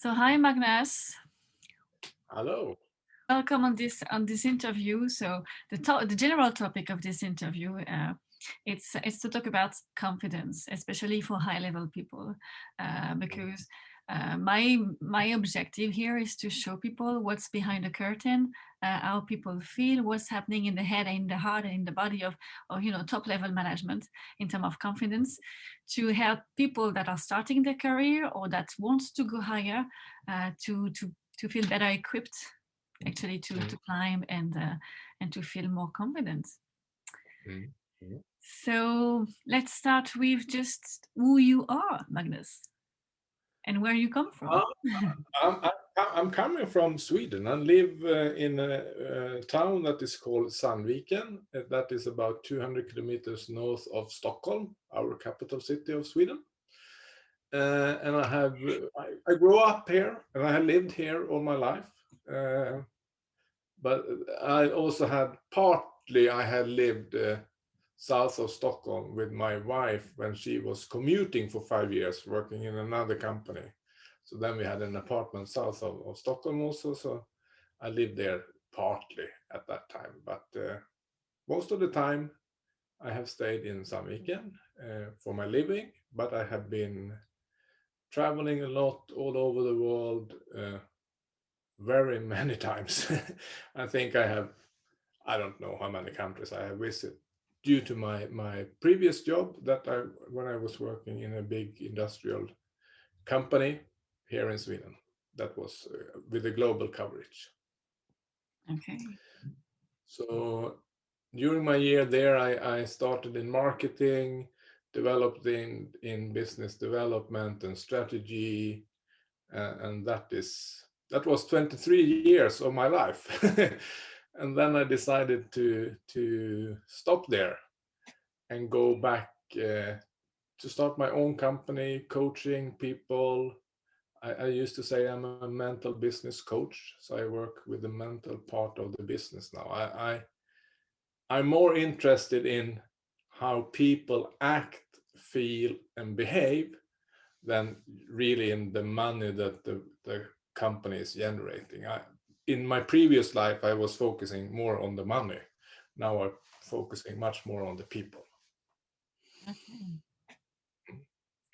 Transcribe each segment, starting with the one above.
So hi Magnus, Hello. welcome on this interview. So the general topic of this interview, it's to talk about confidence, especially for high level people, because my objective here is to show people what's behind the curtain, how people feel, what's happening in the head and in the heart and in the body of top level management in terms of confidence, to help people that are starting their career or that wants to go higher, to feel better equipped actually to Mm, climb and to feel more confident. mm, mm. So let's start with just who you are, Magnus, and where you come from. Uh, I'm coming from Sweden and live in a town that is called Sandviken. That is about 200 kilometers north of Stockholm, our capital city of Sweden. And I grew up here and I have lived here all my life. Uh, but I also I had lived south of Stockholm with my wife when she was commuting for 5 years, working in another company. So then we had an apartment south of Stockholm also. So I lived there partly at that time. But most of the time I have stayed in Sandviken for my living, but I have been traveling a lot all over the world very many times. I think I don't know how many countries I have visited due to my previous job when I was working in a big industrial company here in Sweden that was with a global coverage. Okay. So during my year there, I started in marketing, developed in business development and strategy, and that was 23 years of my life. And then I decided to stop there and go back to start my own company, coaching people. I used to say I'm a mental business coach, so I work with the mental part of the business now. I'm more interested in how people act, feel, and behave than really in the money that the company is generating. In my previous life, I was focusing more on the money. Now I'm focusing much more on the people. Okay.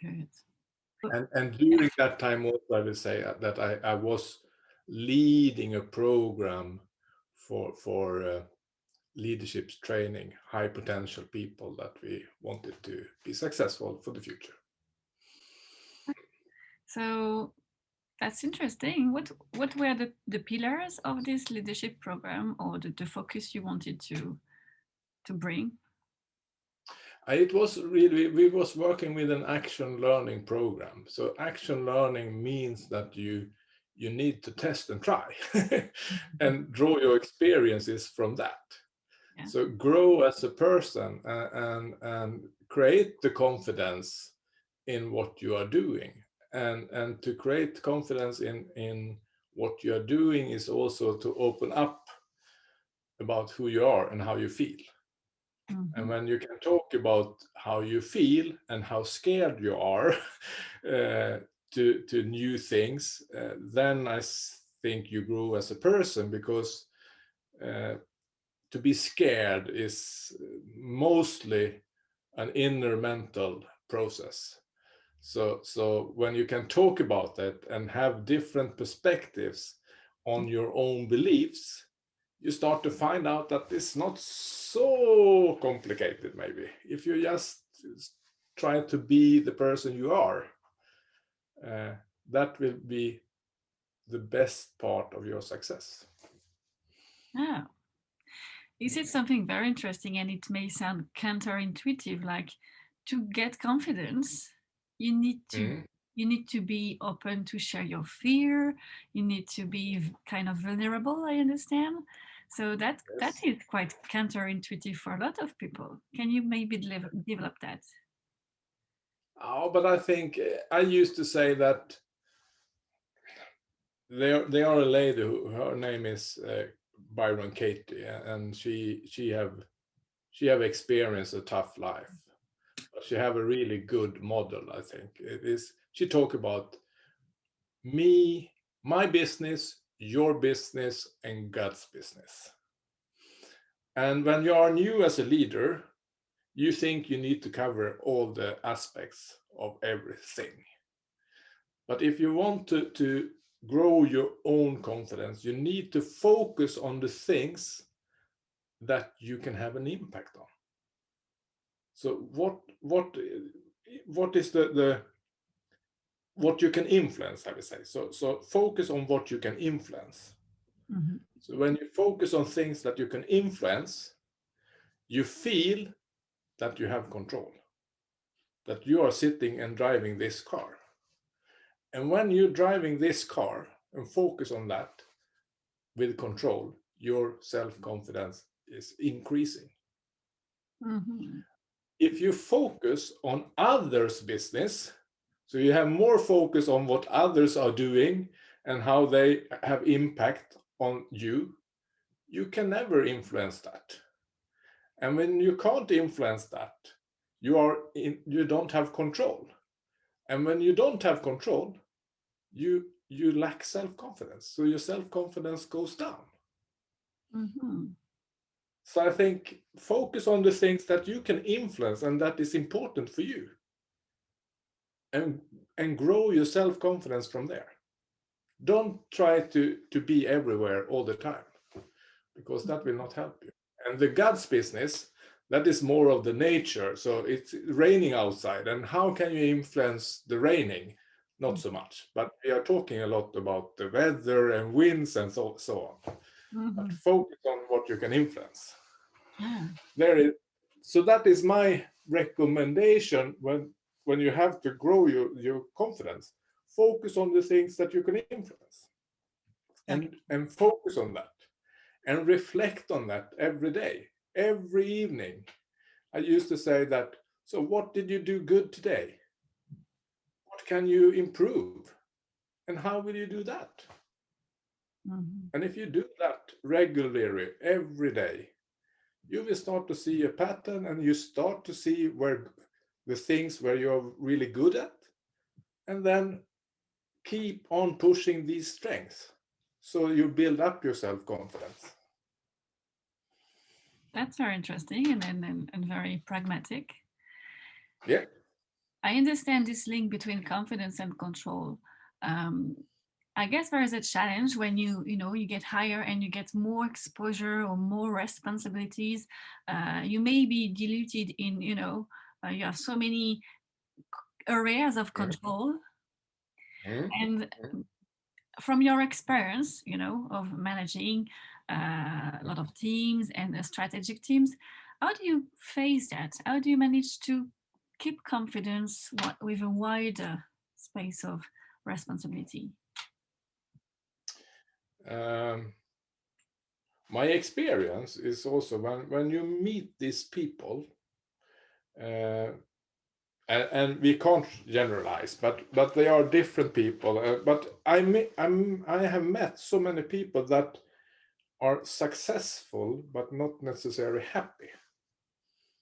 Good. And during that time also, I will say that I was leading a program for leadership training high potential people that we wanted to be successful for the future. So that's interesting. What were the pillars of this leadership program, or the focus you wanted to bring? It was really, we was working with an action learning program. So action learning means that you need to test and try and draw your experiences from that. Yeah. So grow as a person and create the confidence in what you are doing. And to create confidence in what you are doing is also to open up about who you are and how you feel. And Mhm. when you can talk about how you feel and how scared you are uh, to new things, then think you grow as a person, because uh, to be scared is mostly an inner mental process. So when you can talk about it and have different perspectives on your own beliefs, you start to find out that it's not so complicated. Maybe if you just try to be the person you are, uh, that will be the best part of your success. Ah, you said something very interesting, and it may sound counterintuitive, like to get confidence, you need to Mm. you need to be open to share your fear. You need to be kind of vulnerable. I understand. So that Yes. is quite counterintuitive for a lot of people. Can you maybe develop that? Oh, but I think I used to say that they are a lady who her name is Byron Katie, and she have experienced a tough life, but she have a really good model. I think it is. She talk about me, my business, your business, and God's business. And when you are new as a leader, you think you need to cover all the aspects of everything. But if you want to grow your own confidence, you need to focus on the things that you can have an impact on. So what is the what you can influence, I would say. So focus on what you can influence. Mhm. So when you focus on things that you can influence, you feel that you have control, that you are sitting and driving this car. And when you're driving this car and focus on that with control, your self-confidence is increasing. Mhm. If you focus on others' business, so you have more focus on what others are doing and how they have impact on you, you can never influence that. And when you can't influence that, you don't have control. And when you don't have control, you lack self-confidence. So your self-confidence goes down. Mhm. So I think focus on the things that you can influence and that is important for you, and grow your self-confidence from there. Don't try to be everywhere all the time, because that will not help you. And the God's business, that is more of the nature. So it's raining outside, and how can you influence the raining? Not so much. But we are talking a lot about the weather and winds and so on. But Mhm. focus on what you can influence. Yeah. There is, so that is my recommendation when you have to grow your confidence. Focus on the things that you can influence, Okay. and focus on that, and reflect on that every day, every evening. I used to say that, so what did you do good today? What can you improve? And how will you do that? Mhm. And if you do that regularly every day, you will start to see a pattern, and you start to see where the things where you're really good at, and then keep on pushing these strengths. So you build up your self-confidence. That's very interesting and very pragmatic. Yeah. I understand this link between confidence and control. Um, I guess there is a challenge when you get higher and you get more exposure or more responsibilities. You may be diluted in you have so many areas of control. Mm. And from your experience, of managing a lot of teams and strategic teams, how do you face that? How do you manage to keep confidence with a wider space of responsibility? Um, my experience is also when you meet these people, uh, and we can't generalize, but they are different people. But I have met so many people that are successful but not necessarily happy.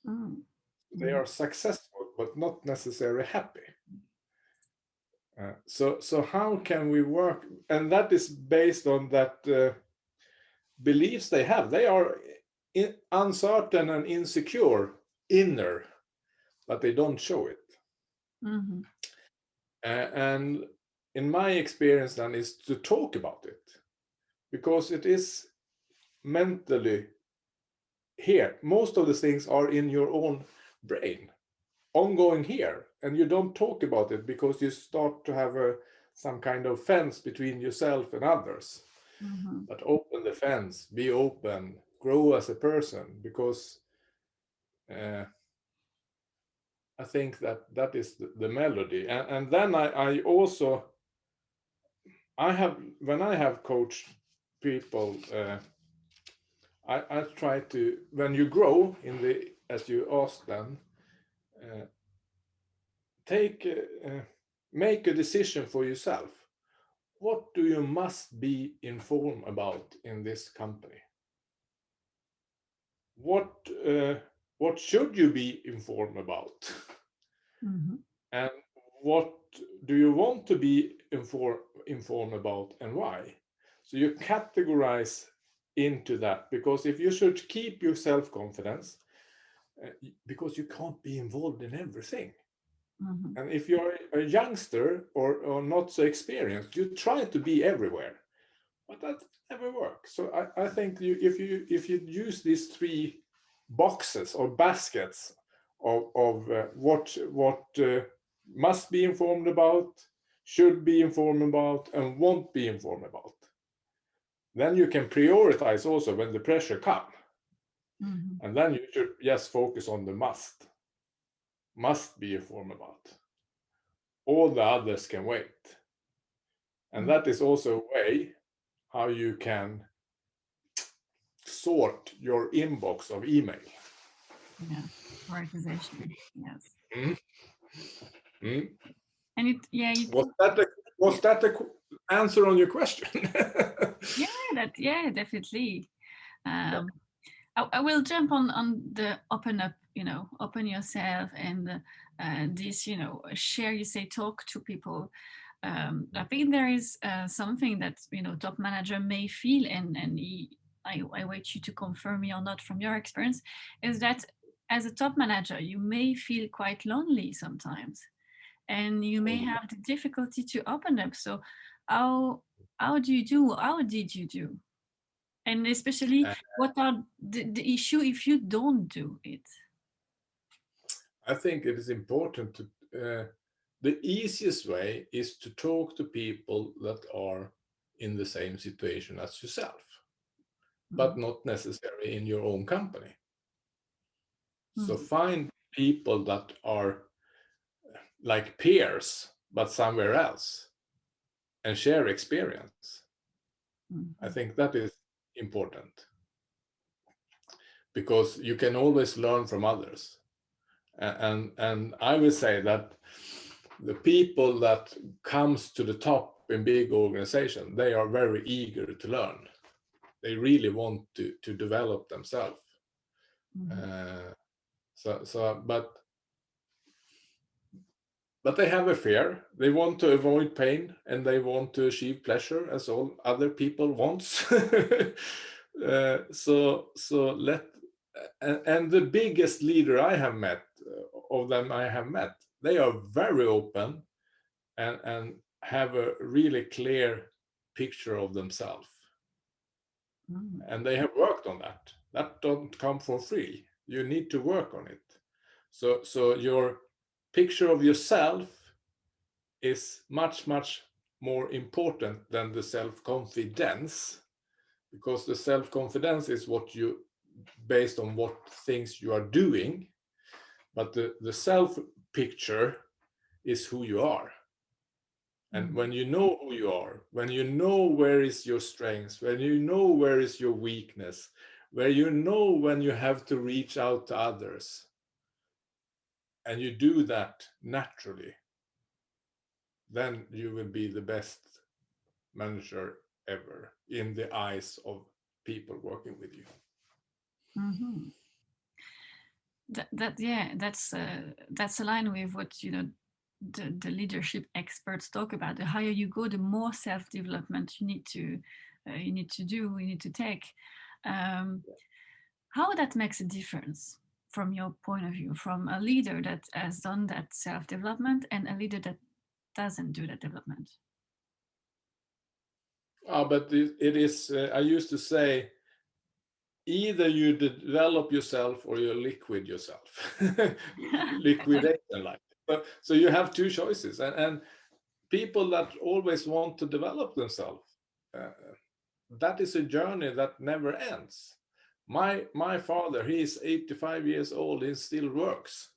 Mm. They Mhm. are successful but not necessarily happy. So how can we work? And that is based on that beliefs they have. They are uncertain and insecure inner, but they don't show it. Mhm. And in my experience, then, is to talk about it, because it is mentally here. Most of the things are in your own brain, ongoing here, and you don't talk about it because you start to have some kind of fence between yourself and others. Mhm. But open the fence, be open, grow as a person, because uh, I think that is the melody. And then I also, I have, when I have coached people, I try to, when you grow in the, as you asked them, uh, take make a decision for yourself. What do you must be informed about in this company? What uh, what should you be informed about? Mhm. And what do you want to be informed about and why. So you categorize into that, because if you should keep your self-confidence, because you can't be involved in everything. Mm-hmm. And if you're a youngster or not so experienced, you try to be everywhere, but that never works. So I think if you use these three boxes or baskets of what must be informed about, should be informed about, and won't be informed about, then you can prioritize also when the pressure comes. Mm-hmm. And then you should just focus on the must be informed about. All the others can wait. And that is also a way how you can sort your inbox of email. Yeah, prioritization. Yes. Mm. Mm. And it Was that the answer on your question? yeah, definitely. I will jump on the open up, open yourself, and this, share, you say, talk to people. I think there is something that top manager may feel, and I wait you to confirm me or not from your experience, is that as a top manager you may feel quite lonely sometimes, and you may have the difficulty to open up. So how did you do? And especially, what are the issue if you don't do it? I think it is important to, the easiest way is to talk to people that are in the same situation as yourself, but not necessarily in your own company. So find people that are like peers, but somewhere else, and share experience. I think that is important, because you can always learn from others. And I would say that the people that comes to the top in big organization, they are very eager to learn. They really want to develop themselves. But they have a fear. They want to avoid pain, and they want to achieve pleasure, as all other people wants. And the biggest leader I have met, they are very open and have a really clear picture of themselves. And they have worked on that. That don't come for free. You need to work on it. So your picture of yourself is much, much more important than the self-confidence, because the self-confidence is what you, based on what things you are doing, but the self picture is who you are. And when you know who you are, when you know where is your strengths, when you know where is your weakness, where you know when you have to reach out to others, and you do that naturally, then you will be the best manager ever in the eyes of people working with you. Mm-hmm. That's aligned with what the leadership experts talk about. The higher you go, the more self-development you need to do, you need to take. How that makes a difference from your point of view, from a leader that has done that self-development and a leader that doesn't do that development? But it is, I used to say, either you develop yourself or you liquid yourself. Liquidation, like. So you have two choices. And people that always want to develop themselves, that is a journey that never ends. My father, he is 85 years old, he still works.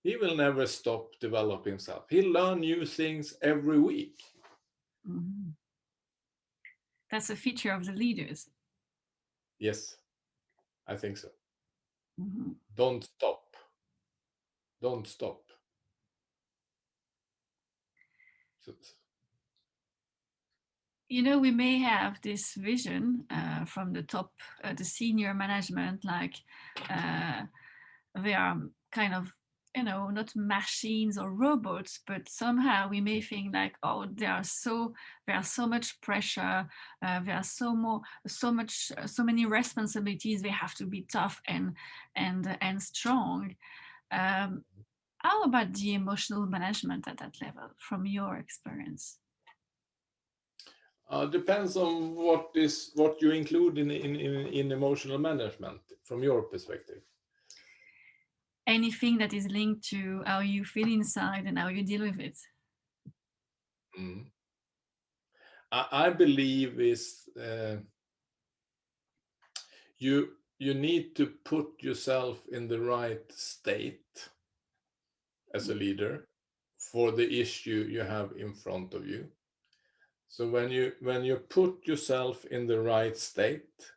He will never stop developing himself. He'll learn new things every week. That's a feature of the leaders. Yes, I think so. Don't stop. Don't stop. We may have this vision from the top, the senior management, like they are kind of not machines or robots, but somehow we may think like, oh, there's so much pressure, there's so many responsibilities. They have to be tough and strong. Um, how about the emotional management at that level, from your experience? Depends on what you include in emotional management from your perspective. Anything that is linked to how you feel inside and how you deal with it. Mm. I believe is you need to put yourself in the right state as a leader for the issue you have in front of you. So when you put yourself in the right state,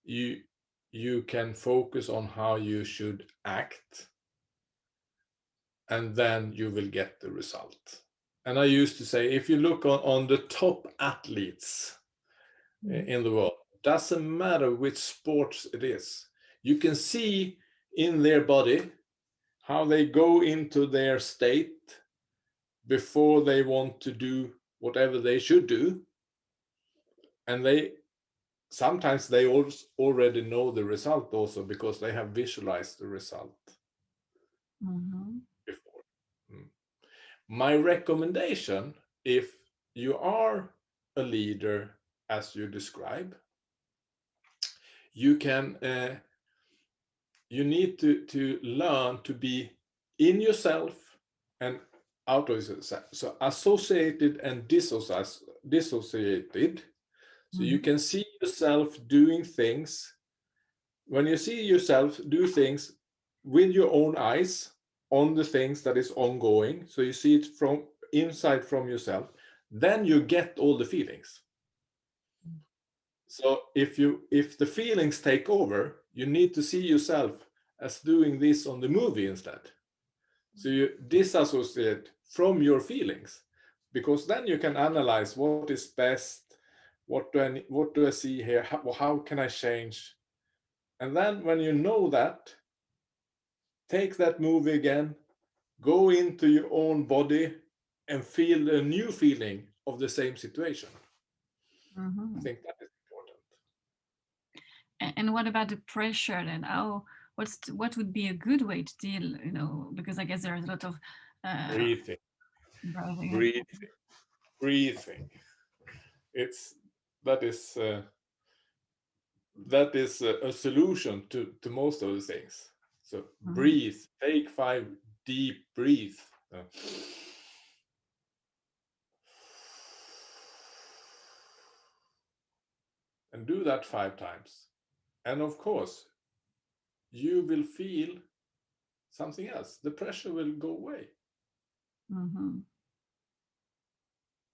you can focus on how you should act, and then you will get the result. And I used to say, if you look on the top athletes in the world, doesn't matter which sports it is, you can see in their body how they go into their state before they want to do whatever they should do, and sometimes they already know the result also because they have visualized the result before. My recommendation, if you are a leader as you describe, you need to learn to be in yourself and out of yourself. So associated and dissociated. So you can see yourself doing things. When you see yourself do things with your own eyes on the things that is ongoing, so you see it from inside from yourself, then you get all the feelings. So if the feelings take over, you need to see yourself as doing this on the movie instead. So you disassociate from your feelings, because then you can analyze what is best, what do I see here, how can I change? And then when you know that, take that movie again, go into your own body and feel a new feeling of the same situation. I think that is important. And what about the pressure then? What would be a good way to deal? Because I guess there's a lot of uh, Breathing, browsing. breathing, breathing. It's that is a solution to most of the things. So breathe, take 5 deep breaths. And do that 5 times. And of course, you will feel something else. The pressure will go away.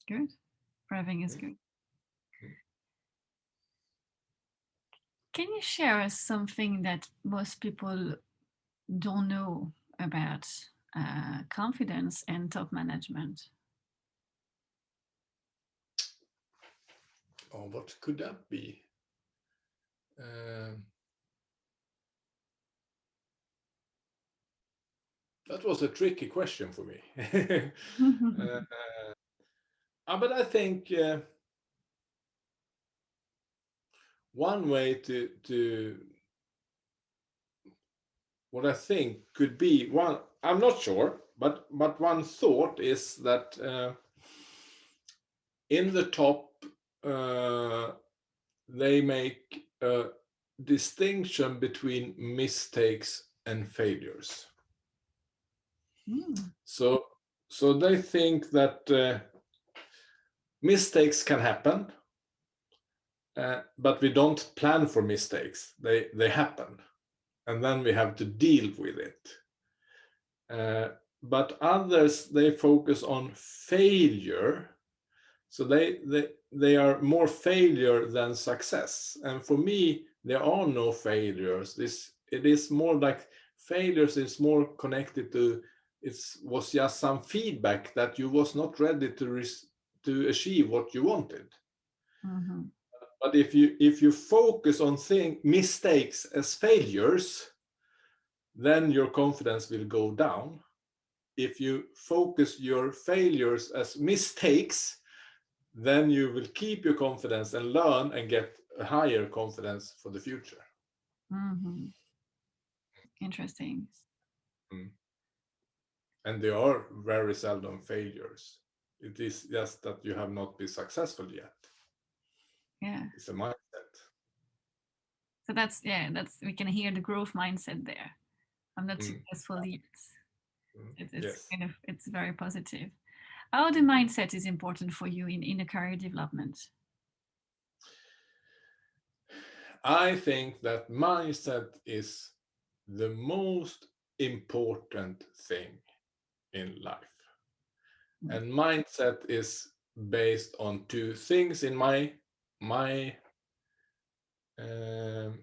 Good. Breathing is good. Can you share us something that most people don't know about confidence and top management? Oh, what could that be? That was a tricky question for me. But I think one way to what I think could be one. I'm not sure, but one thought is that in the top they make a distinction between mistakes and failures. So they think that mistakes can happen, but we don't plan for mistakes. They happen, and then we have to deal with it. But others, they focus on failure. So they are more failure than success. And for me, there are no failures. It is more like failures is more connected to it was just some feedback that you was not ready to achieve what you wanted. But if you focus on mistakes as failures, then your confidence will go down. If you focus your failures as mistakes, then you will keep your confidence and learn and get a higher confidence for the future. Hmm. Interesting. Mm. And they are very seldom failures. It is just that you have not been successful yet. Yeah. It's a mindset. So that's, yeah, that's, we can hear the growth mindset there. I'm not Mm. successful yet. It's Yes. kind of, it's very positive. How the mindset is important for you in a career development? I think that mindset is the most important thing in life. Mm. And mindset is based on two things in my um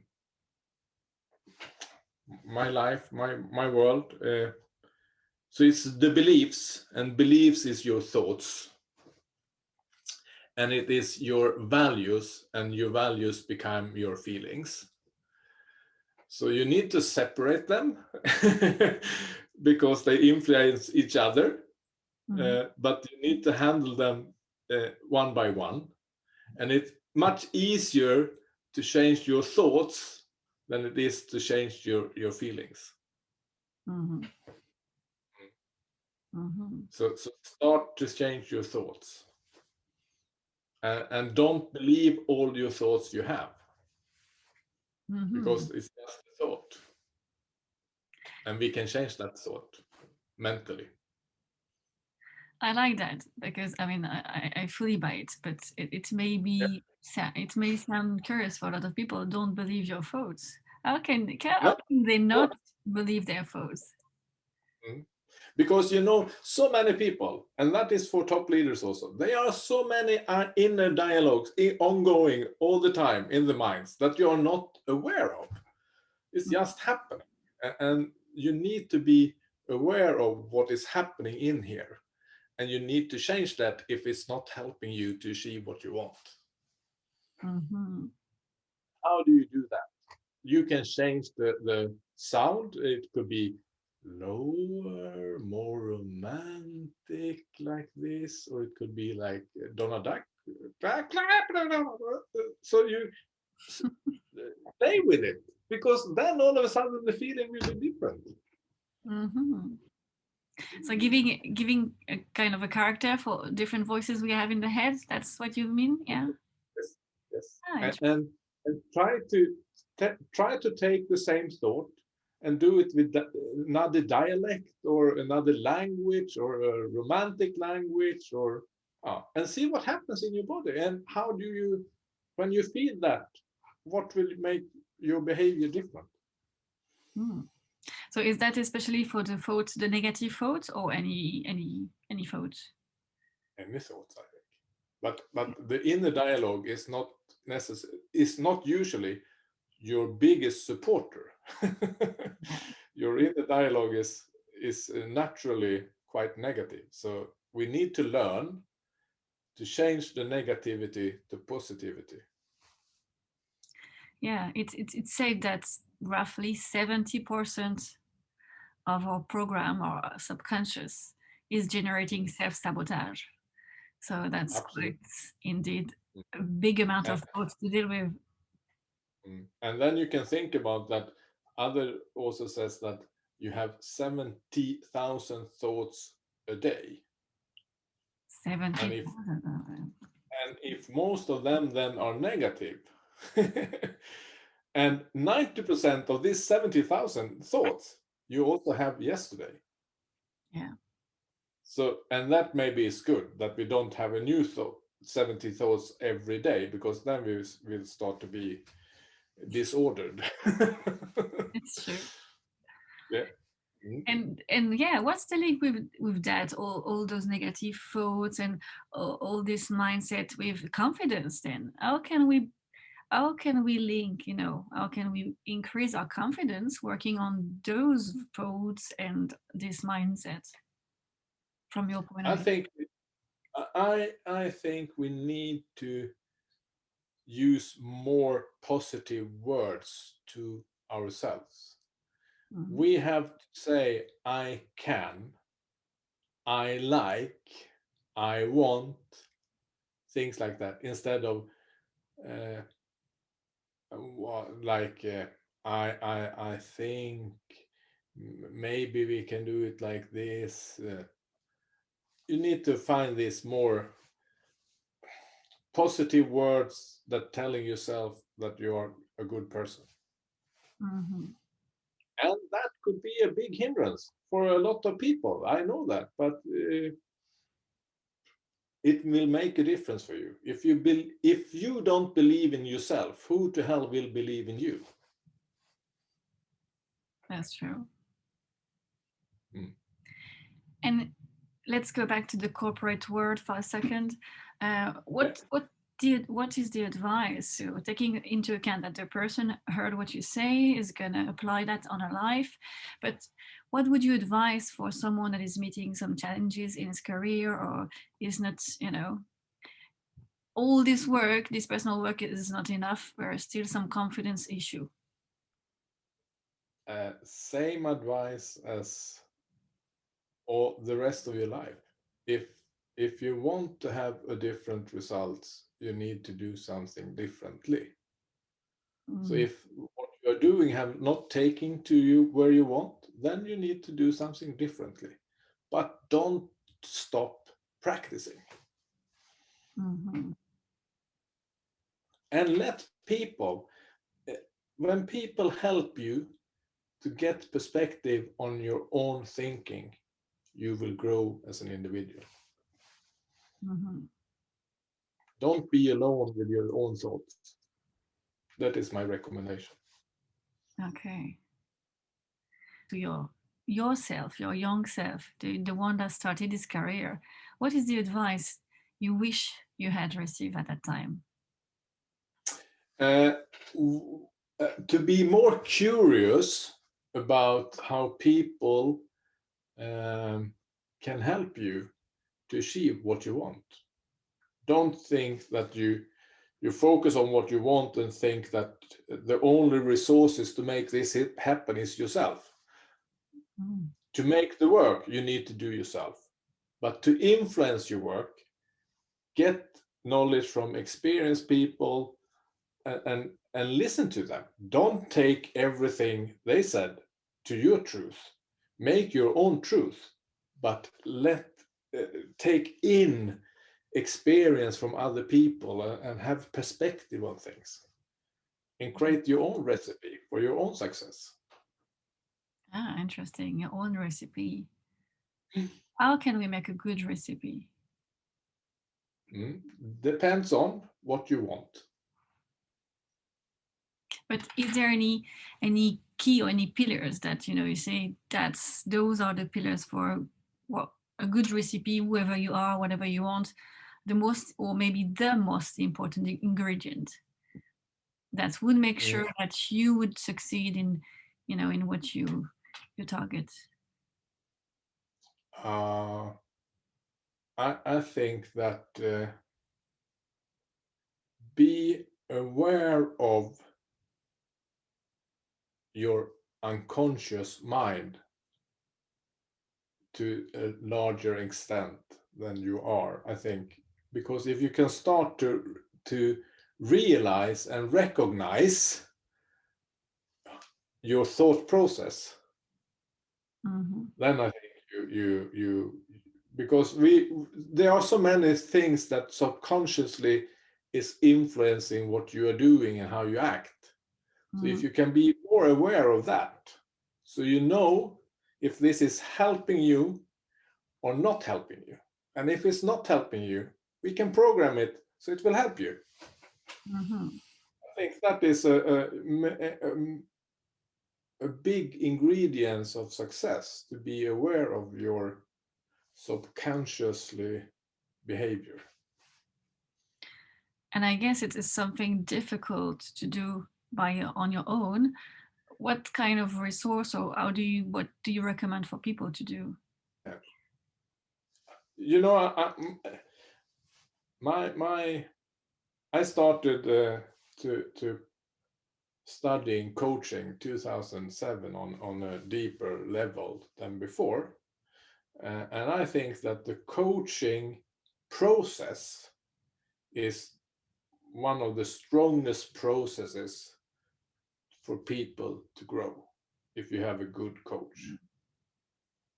my life, my world. So it's the beliefs, and beliefs is your thoughts, and it is your values, and your values become your feelings. So you need to separate them because they influence each other, Mhm. but you need to handle them one by one. And it's much easier to change your thoughts than it is to change your feelings. Mhm. Mhm. So start to change your thoughts, and don't believe all your thoughts you have, Mhm. because it's just a thought, and we can change that thought mentally. I like that because I mean I fully buy it, but it may Yeah. be it may sound curious for a lot of people. Don't believe your thoughts. How No, can they no. not believe their thoughts? Mm. Because so many people, and that is for top leaders also, there are so many inner dialogues ongoing all the time in the minds that you are not aware of. It's just happening. And you need to be aware of what is happening in here. And you need to change that if it's not helping you to achieve what you want. Mm-hmm. How do you do that? You can change the sound. It could be lower, more romantic like this, or it could be like Donald Duck. So you play with it, because then all of a sudden the feeling will be different. Mm-hmm. So giving a kind of a character for different voices we have in the head. That's what you mean, yeah? Yes, yes. Ah, And try to take the same thought and do it with another dialect or another language or a romantic language, or and see what happens in your body, and how do you, when you feel that, what will make your behavior different. mm. So is that especially for the thoughts, the negative thoughts, or any thoughts? Any thoughts, I think, but the inner dialogue is not necessary, is not usually your biggest supporter. Yeah. Your inner dialogue is naturally quite negative. So we need to learn to change the negativity to positivity. Yeah, it's said that roughly 70% of our program or subconscious is generating Mm, self-sabotage. So that's absolutely. quite indeed a big amount And, of thoughts to deal with. and then you can think about that. Other also says that you have 70,000 thoughts a day. And if 70,000. and if most of them then are negative, and 90% of these 70,000 thoughts you also have yesterday. Yeah. So, and that maybe is good that we don't have a new thought, 70 thoughts every day, because then we will start to be disordered. It's true. Yeah. Mm. And yeah, what's the link with that? All those negative thoughts and all this mindset with confidence. Then how can we link? How can we increase our confidence working on those thoughts and this mindset from your point of I view? think I think we need to use more positive words to ourselves. We have to say, I can, I like, I want, things like that, instead of like I think maybe we can do it like this. You need to find these more positive words that telling yourself that you are a good person. And that could be a big hindrance for a lot of people. I know that, but it will make a difference for you. If you don't believe in yourself, who to hell will believe in you? That's true. Mm. And let's go back to the corporate world for a second. What is the advice? So taking into account that the person heard what you say, is gonna apply that on her life, but what would you advise for someone that is meeting some challenges in his career, or is not, all this work, this personal work is not enough, there's still some confidence issue? Same advice as all the rest of your life. If you want to have a different results, you need to do something differently. So if what you're doing have not taken to you where you want, then you need to do something differently. But don't stop practicing. And let people, when people help you to get perspective on your own thinking, you will grow as an individual. Don't be alone with your own thoughts. That is my recommendation. Okay. To yourself, your young self, the one that started his career, what is the advice you wish you had received at that time? Uh, to be more curious about how people can help you to achieve what you want. Don't think that you focus on what you want and think that the only resources to make this happen is yourself. To make the work, you need to do yourself. But to influence your work, get knowledge from experienced people and listen to them. Don't take everything they said to your truth. Make your own truth, but take in experience from other people and have perspective on things, and create your own recipe for your own success. Interesting. Your own recipe. How can we make a good recipe? Depends on what you want. But is there any key or any pillars that you say those are the pillars for what a good recipe, whoever you are, whatever you want, the most, or maybe the most important ingredient that would make sure that you would succeed in what you target? I think that be aware of your unconscious mind to a larger extent than you are, I think, because if you can start to realize and recognize your thought process, then I think you because there are so many things that subconsciously is influencing what you are doing and how you act. So if you can be more aware of that, so you know if this is helping you or not helping you. And if it's not helping you, we can program it so it will help you. I think that is a big ingredient of success, to be aware of your subconsciously behavior. And I guess it is something difficult to do on your own. What kind of resource, or what do you recommend for people to do? You know, I started to studying coaching 2007 on a deeper level than before. And I think that the coaching process is one of the strongest processes for people to grow if you have a good coach.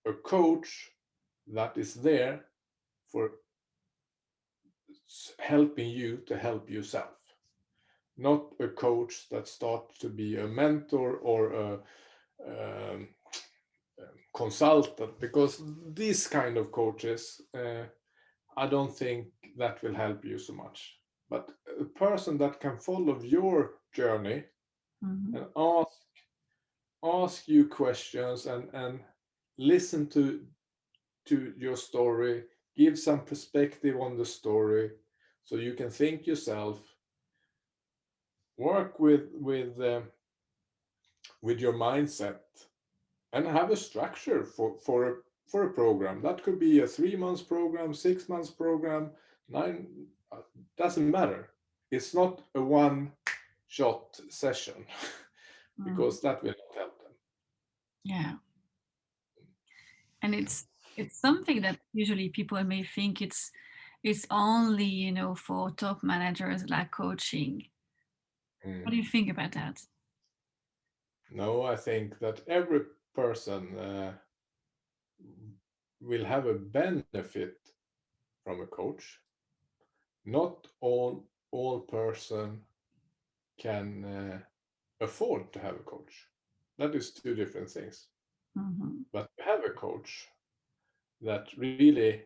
A coach that is there for helping you to help yourself, not a coach that starts to be a mentor or a um, consultant, because these kind of coaches, I don't think that will help you so much. But a person that can follow your journey and ask you questions and listen to your story, give some perspective on the story, so you can think yourself, work with your mindset, and have a structure for a program. That could be a 3 months program, 6 months program, nine, doesn't matter. It's not a one shot session because that will not help them. Yeah. And it's something that usually people may think it's only, you know, for top managers, like coaching. What do you think about that? No, I think that every person will have a benefit from a coach. Not all person can afford to have a coach. That is two different things. But to have a coach that really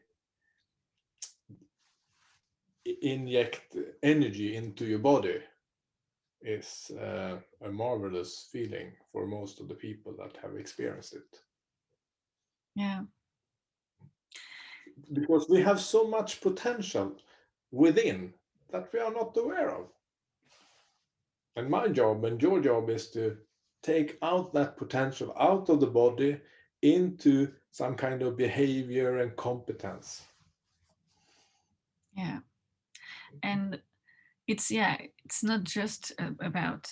inject energy into your body is a marvelous feeling for most of the people that have experienced it. Yeah. Because we have so much potential within that we are not aware of. And my job and your job is to take out that potential out of the body into some kind of behavior and competence. Yeah. And it's not just about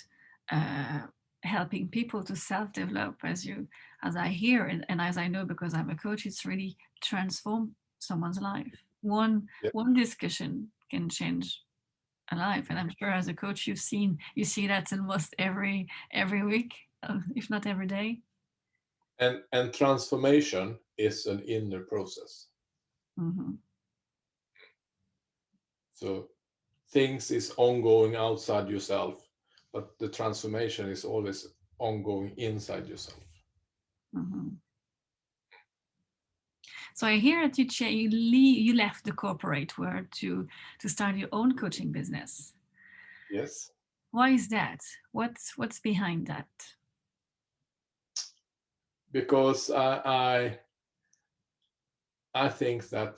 helping people to self-develop, as I hear and as I know, because I'm a coach. It's really transform someone's life. One discussion can change a life, and I'm sure as a coach you see that almost every week, if not every day. And transformation is an inner process. So things is ongoing outside yourself, but the transformation is always ongoing inside yourself. So I hear that you left the corporate world to start your own coaching business. Yes. Why is that? What's behind that? Because I think that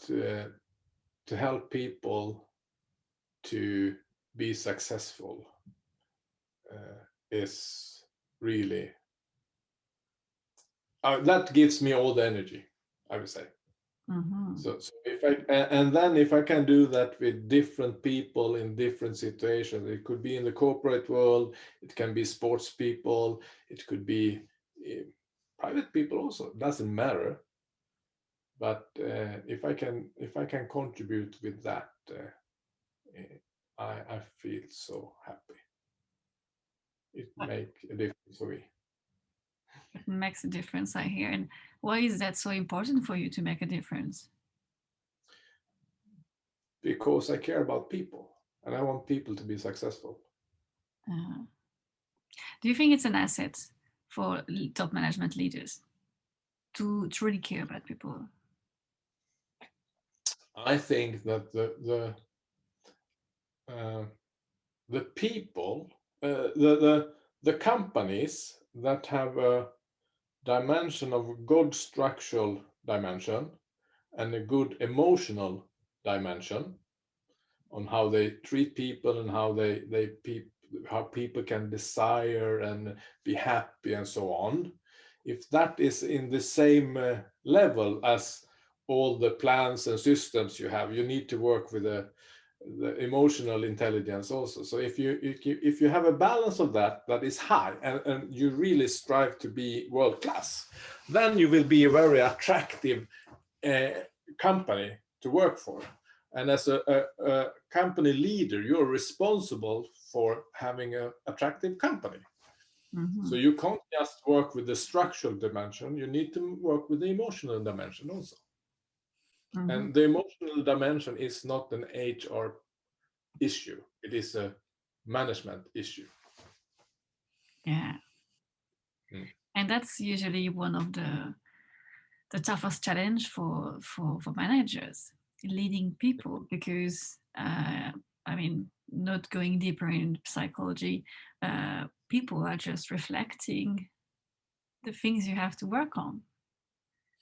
to help people to be successful is really that gives me all the energy, I would say. So if I can do that with different people in different situations, it could be in the corporate world, it can be sports people, it could be private people also. It doesn't matter. But if I can contribute with that, I feel so happy. It makes a difference for me. It makes a difference, I hear. And why is that so important for you to make a difference? Because I care about people and I want people to be successful. Do you think it's an asset for top management leaders to really care about people? I think that the people, the companies that have a dimension of good structural dimension and a good emotional dimension on how they treat people and how people can desire and be happy and so on. If that is in the same level as all the plans and systems you have, you need to work with the emotional intelligence also. So if you have a balance of that is high, and you really strive to be world class, then you will be a very attractive company to work for. And as a company leader, you're responsible for having an attractive company. So you can't just work with the structural dimension, you need to work with the emotional dimension also. And the emotional dimension is not an HR issue, it is a management issue. Yeah. And that's usually one of the toughest challenge for managers, leading people, because I mean, not going deeper in psychology, people are just reflecting the things you have to work on.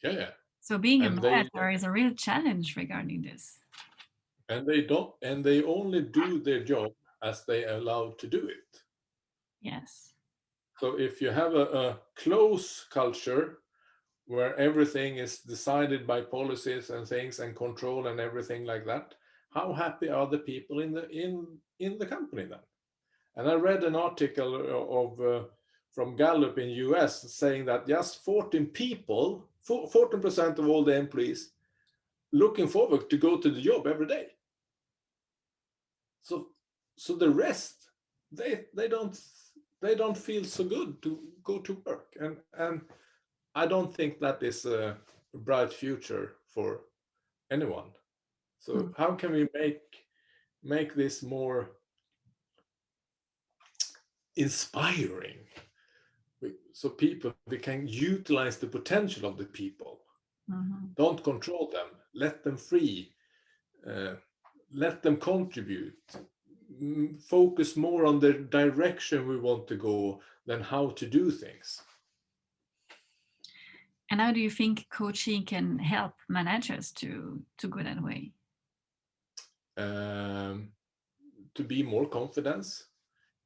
Yeah. So being a And manager is a real challenge regarding this. and they only do their job as they are allowed to do it. Yes. So if you have a close culture where everything is decided by policies and things and control and everything like that, how happy are the people in the company then? And I read an article of from Gallup in US saying that just 14% of all the employees looking forward to go to the job every day. So the rest, they don't feel so good to go to work, and I don't think that is a bright future for anyone. So how can we make this more inspiring, so we can utilize the potential of the people? Don't control them, let them free, let them contribute, focus more on the direction we want to go than how to do things. And how do you think coaching can help managers to go that way? To be more confidence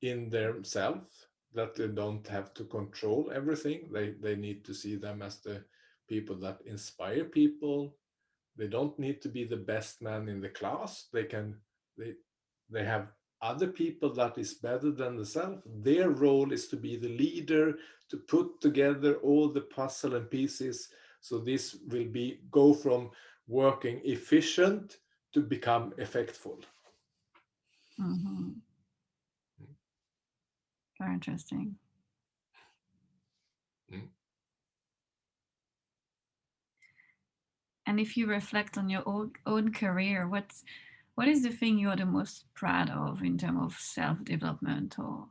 in themselves, that they don't have to control everything. They need to see them as the people that inspire people. They don't need to be the best man in the class. They have other people that is better than themselves. Their role is to be the leader, to put together all the puzzle and pieces. So this will go from working efficient to become effectful. Very interesting. And if you reflect on your own career, what is the thing you're the most proud of in terms of self-development? Or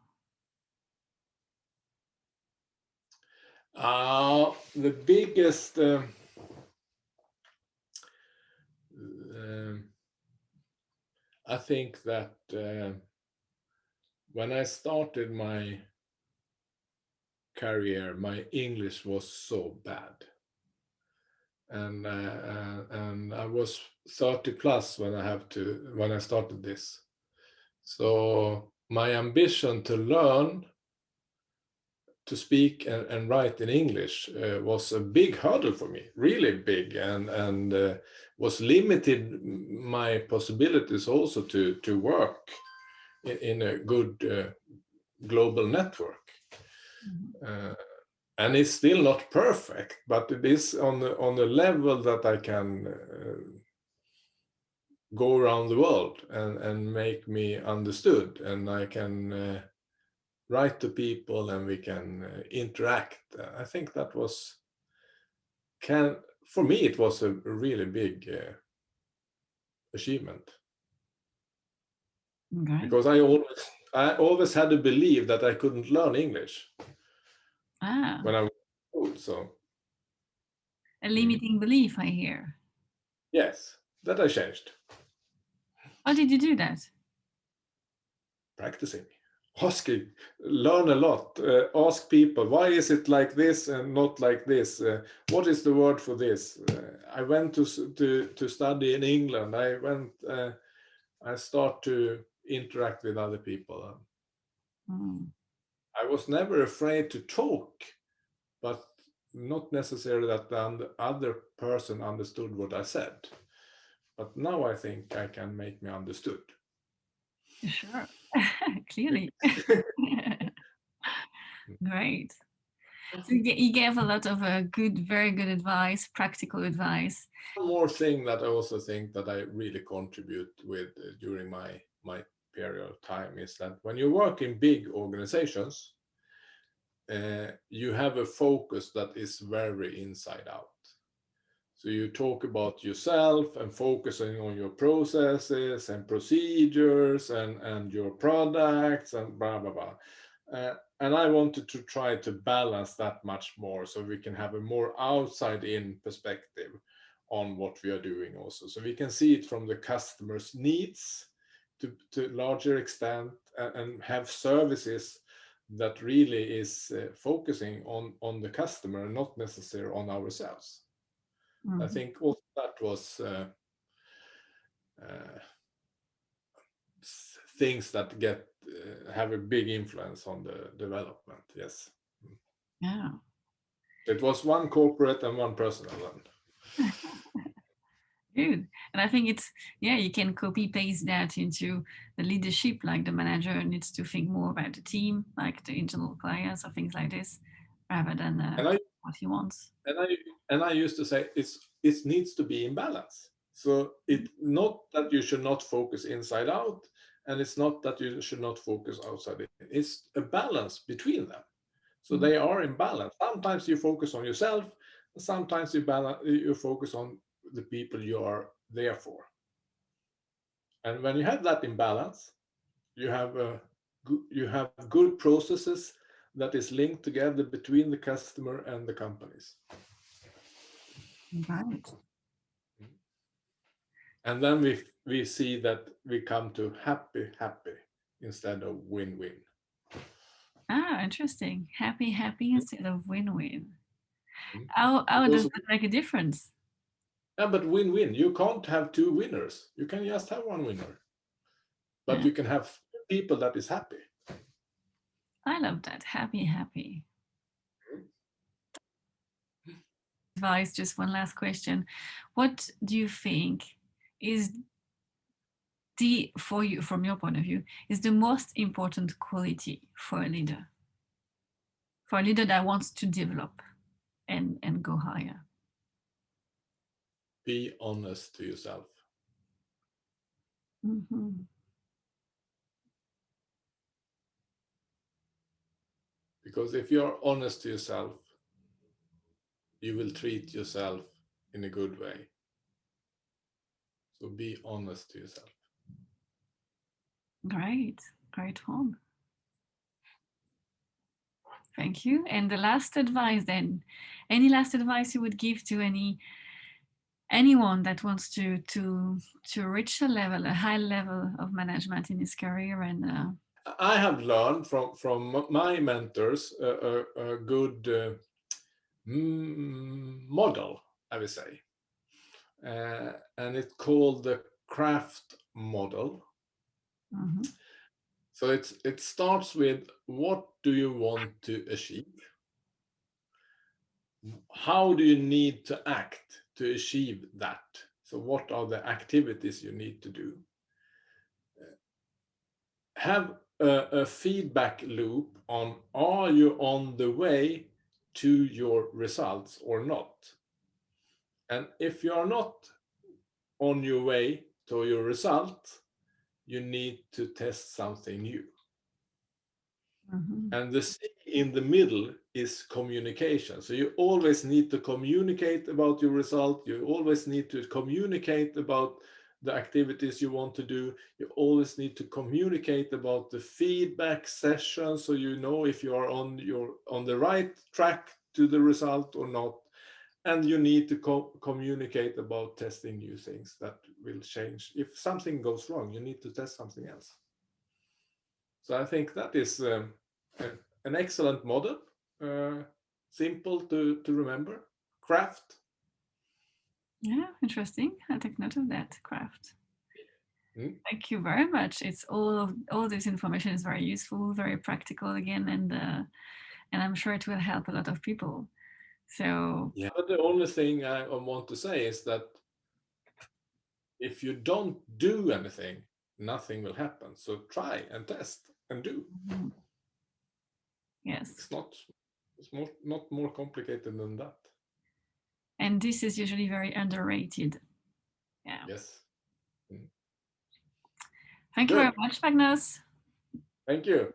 the biggest I think that when I started my career, my English was so bad, and I was 30 plus when I started this. So my ambition to learn to speak and write in English was a big hurdle for me, really big, and was limited my possibilities also to work in a good global network. And it's still not perfect, but it is on a level that I can go around the world and make me understood, and I can write to people and we can interact. I think that for me it was a really big achievement. okay. Because I always had to believe that I couldn't learn English when I was old. So A limiting belief, I hear. yes, that I changed. How did you do that? Practicing, asking, learn a lot, ask people, why is it like this and not like this? What is the word for this? I went to study in England. I start to interact with other people. I was never afraid to talk, but not necessarily that the other person understood what I said. but now I think I can make me understood. Sure. Clearly. Great. So you gave a lot of very good advice, practical advice. One more thing that I also think that I really contribute with during my period of time is that when you work in big organizations, you have a focus that is very inside out. So you talk about yourself and focusing on your processes and procedures and your products and blah, blah, blah. And I wanted to try to balance that much more so we can have a more outside in perspective on what we are doing also. So we can see it from the customer's needs to larger extent and have services that really is focusing on the customer, not necessarily on ourselves. I think also that was things that have a big influence on the development. Yes. Yeah. It was one corporate and one personal one. Good. And I think it's, yeah, you can copy paste that into the leadership, like the manager needs to think more about the team, like the internal clients or things like this, rather than what he wants. And I used to say it needs to be in balance. So it's not that you should not focus inside out, and it's not that you should not focus outside in. It's a balance between them. So they are in balance. Sometimes you focus on yourself, sometimes you focus on the people you are there for. And when you have that in balance, you have good processes that is linked together between the customer and the companies. Right. And then we see that we come to happy instead of win-win. Ah, interesting. Happy instead of win-win. Mm. How does that make a difference? Yeah, but win-win. You can't have two winners. You can just have one winner. But you can have people that is happy. I love that. Happy. Advice, just one last question. What do you think is for you, from your point of view, is the most important quality for a leader? For a leader that wants to develop and go higher? Be honest to yourself. Mm-hmm. Because if you're honest to yourself, you will treat yourself in a good way. So be honest to yourself. Great one. Thank you. And the last advice then, any last advice you would give to anyone that wants to reach a high level of management in his career? And I have learned from my mentors a good model, I would say, and it's called the craft model. mm-hmm. So it starts with, what do you want to achieve? How do you need to act to achieve that? So what are the activities you need to do? Have a feedback loop on, are you on the way to your results or not? And if you are not on your way to your result, you need to test something new. Mm-hmm. And the C in the middle is communication. So you always need to communicate about your result. You always need to communicate about the activities you want to do. You always need to communicate about the feedback session, so you know if you are on the right track to the result or not. And you need to communicate about testing new things that will change. If something goes wrong, you need to test something else. So I think that is an excellent model, simple to remember. Craft. Yeah, interesting. I'll take note of that. Craft. Mm. Thank you very much. It's all this information is very useful, very practical again, and I'm sure it will help a lot of people. So yeah, but the only thing I want to say is that if you don't do anything, nothing will happen. So try and test and do. Yes. It's not more complicated than that. And this is usually very underrated. Yeah. Yes. Thank you very much, Magnus. Thank you.